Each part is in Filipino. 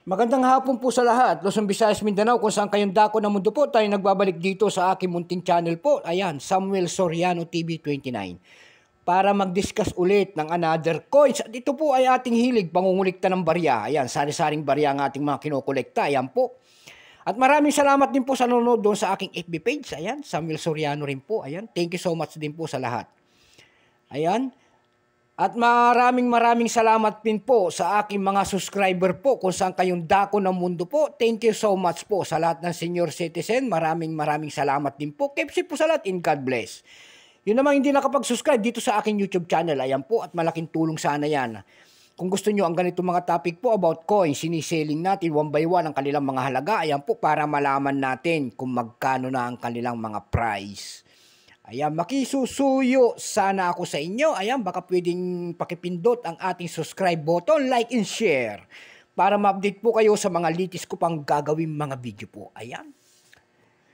Magandang hapon po sa lahat. Luzon, Visayas, Mindanao, kung saan kayong dako ng mundo po, tayo nagbabalik dito sa aking munting channel po. Ayan, Samuel Soriano TV 29. Para mag-discuss ulit ng another coins. At ito po ay ating hilig, pangungulikta ng barya. Ayan, sari-saring barya ang ating mga kinukolekta. Ayan po. At maraming salamat din po sa nanonood doon sa aking FB page. Ayan, Samuel Soriano rin po. Ayan, thank you so much din po sa lahat. Ayan. At maraming salamat din po sa aking mga subscriber po kung saan kayong dako ng mundo po. Thank you so much po sa lahat ng senior citizen. Maraming salamat din po. Keep safe po sa lahat and God bless. Yun naman hindi nakapag-subscribe dito sa aking YouTube channel. Ayan po at malaking tulong sana yan. Kung gusto nyo ang ganito mga topic po about coins, siniselling natin one by one ang kanilang mga halaga. Ayan po para malaman natin kung magkano na ang kanilang mga price. Ayan, makisusuyo sana ako sa inyo. Ayan, baka pwedeng pakipindot ang ating subscribe button, like and share para ma-update po kayo sa mga litis ko pang gagawin mga video po. Ayan.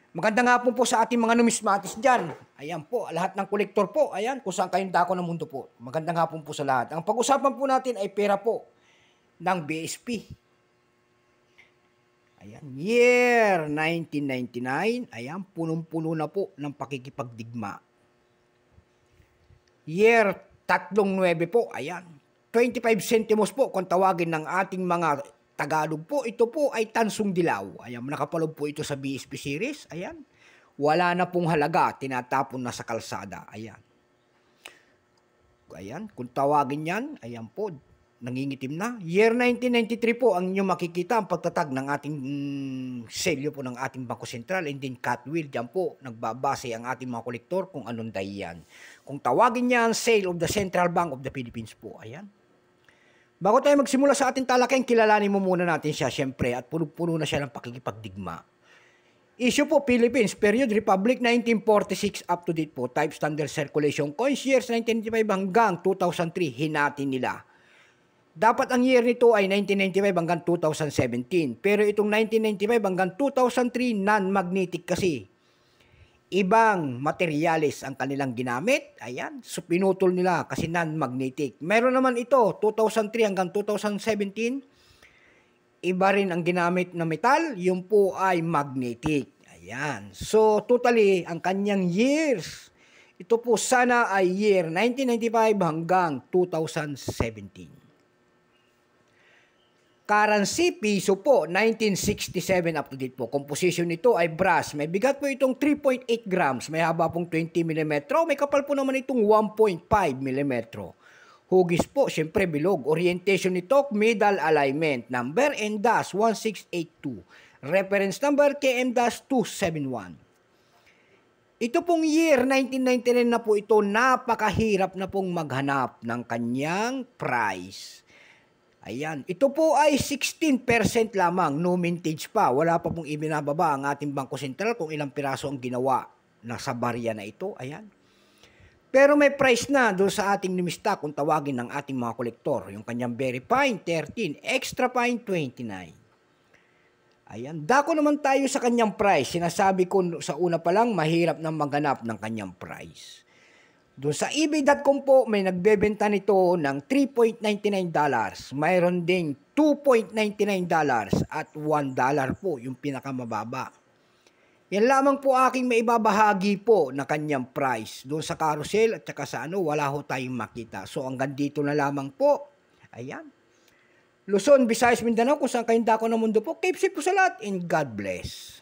Maganda nga po sa ating mga numismatis dyan. Ayan po, lahat ng kolektor po. Ayan, kung saan kayong dako ng mundo po. Maganda nga po sa lahat. Ang pag-usapan po natin ay pera po ng BSP. Ayan, year 1999, ayan, punong-puno na po ng pakikipagdigma. Year 39 po, ayan, 25 centimos po kung tawagin ng ating mga Tagalog po. Ito po ay tansong dilaw. Ayan, nakapaloob po ito sa BSP series. Ayan, wala na pong halaga, tinatapon na sa kalsada. Ayan. Ayan, kung tawagin yan, ayan po, nangingitim na. Year 1993 po ang inyong makikita ang pagtatag ng ating selyo po ng ating Bangko Sentral and then Catwheel. Diyan po nagbabase ang ating mga kolektor kung anong dahiyan. Kung tawagin niya ang sale of the Central Bank of the Philippines po. Ayan. Bago tayo magsimula sa ating talakayan, kilalanin mo muna natin siya syempre at puno-puno na siya ng pakikipagdigma. Issue po Philippines, period Republic 1946 up to date po. Type standard circulation coins years 1995 hanggang 2003 hinatin nila. Dapat ang year nito ay 1995 hanggang 2017. Pero itong 1995 hanggang 2003, non-magnetic kasi. Ibang materyales ang kanilang ginamit. Ayan. So, pinutol nila kasi non-magnetic. Meron naman ito, 2003 hanggang 2017. Iba rin ang ginamit na metal. Yung po ay magnetic. Ayan. So, totally, ang kanyang years, ito po sana ay year 1995 hanggang 2017. Currency, piso po, 1967 up to date po. Composition nito ay brass. May bigat po itong 3.8 grams. May haba pong 20 mm. May kapal po naman itong 1.5 mm. Hugis po, syempre bilog. Orientation nito, middle alignment. Number and dash 1682. Reference number KM-271. Ito pong year 1999 na po ito, napakahirap na pong maghanap ng kanyang price. Ayan, ito po ay 16% lamang, no mintage pa. Wala pa pong ibinababa ang ating Bangko Sentral kung ilang piraso ang ginawa na sa barya na ito. Ayan. Pero may price na doon sa ating numista kung tawagin ng ating mga kolektor. Yung kanyang very fine, 13. Extra fine, 29. Ayan. Dako naman tayo sa kanyang price. Sinasabi ko sa una pa lang, mahirap na maghanap ng kanyang price. Doon sa ebay.com po, may nagbebenta nito ng $3.99. Mayroon ding $2.99 at $1 po yung pinakamababa. Yan lamang po aking maibabahagi po na kanyang price. Doon sa carousel at saka sa wala ho tayong makita. So hanggang dito na lamang po. Ayan. Luzon, Visayas, Mindanao, kung saan kayong dako ng mundo po. Keep safe po sa lahat and God bless.